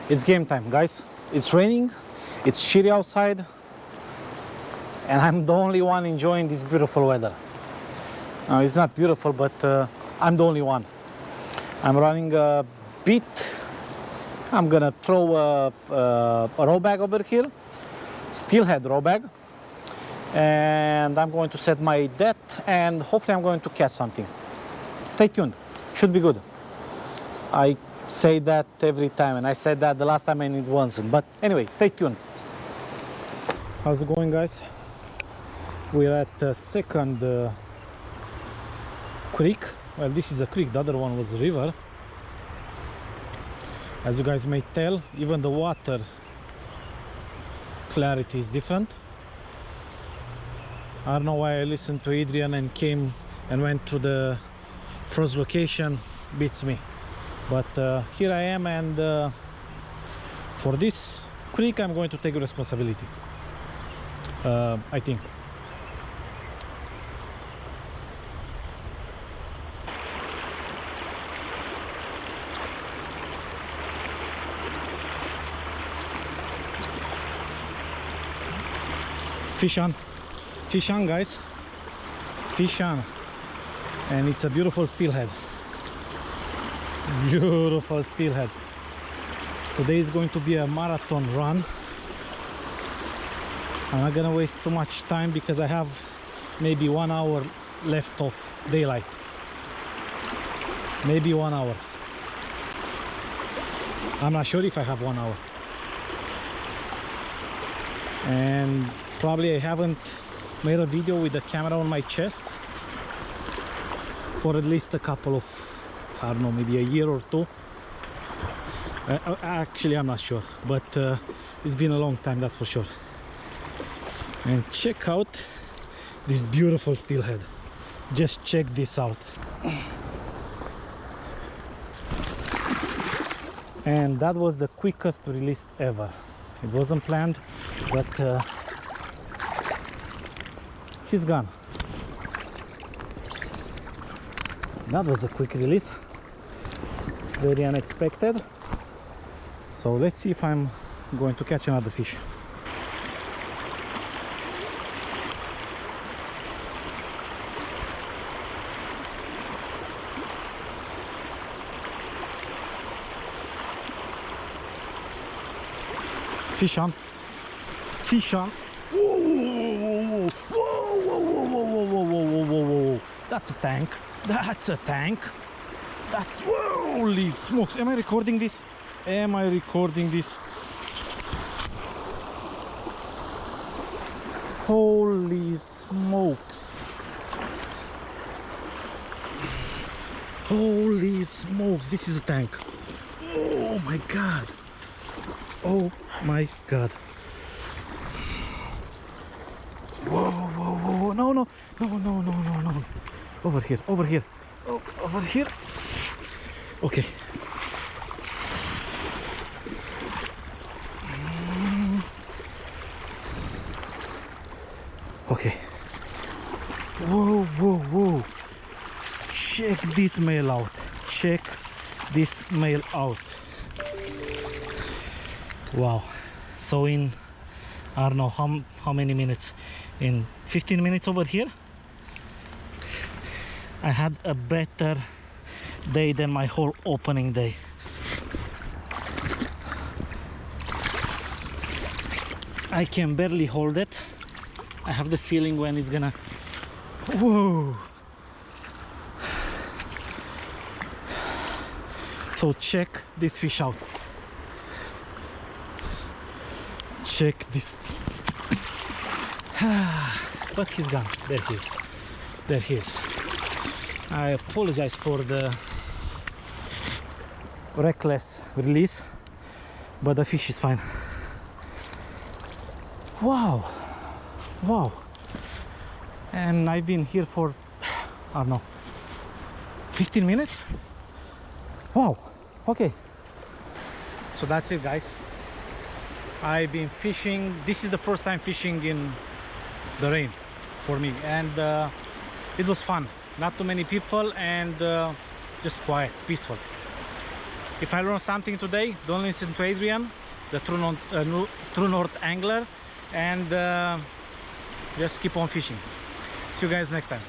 It's game time, guys. It's raining, it's shitty outside, and I'm the only one enjoying this beautiful weather. It's not beautiful, but I'm the only one. I'm running a bit. I'm gonna throw a row bag over here, Steelhead row bag, and I'm going to set my depth, and hopefully I'm going to catch something. Stay tuned, should be good. I say that every time, and I said that the last time and it wasn't, but anyway, stay tuned. How's it going, guys? We're at the second creek. Well, this is a creek, the other one was a river. As you guys may tell, even the water clarity is different. I don't know why I listened to Adrian and came and went to the first location, beats me. But here I am, and for this creek I'm going to take responsibility, I think. Fish on guys, fish on. And it's a beautiful steelhead. Beautiful steelhead. Today is going to be a marathon run. I'm not gonna waste too much time because I have maybe 1 hour left of daylight. Maybe 1 hour. I'm not sure if I have 1 hour. And probably I haven't made a video with the camera on my chest for at least a couple of, I don't know, maybe a year or two. Actually, I'm not sure, but it's been a long time, that's for sure. And check out this beautiful steelhead. Just check this out. And that was the quickest release ever. It wasn't planned, but he's gone. That was a quick release, very unexpected. So let's see if I'm going to catch another fish. Fish on, fish on. Whoa, whoa, whoa, whoa, whoa, whoa, whoa, whoa, whoa, whoa, whoa. That's a tank. That's a tank. That's, holy smokes. Am I recording this? Am I recording this? Holy smokes. Holy smokes. This is a tank. Oh my god. Oh my god. Whoa, whoa, whoa. No, no, no, no, no, no, no. Over here, over here. Oh, over here. Okay. Okay. Whoa, whoa, whoa. Check this male out. Check this male out. Wow. So in, I don't know how many minutes, in 15 minutes over here, I had a better day than my whole opening day. I can barely hold it. I have the feeling when it's gonna, whoa. So check this fish out. Check this. But he's gone. There he is. There he is. I apologize for the reckless release, but the fish is fine. Wow. Wow. And I've been here for, I don't know, 15 minutes. Wow. Okay. So that's it, guys. I've been fishing. This is the first time fishing in the rain for me, and it was fun. Not too many people, and just quiet, peaceful. If I learned something today, don't listen to Adrian, the true north angler, and just keep on fishing. See you guys next time.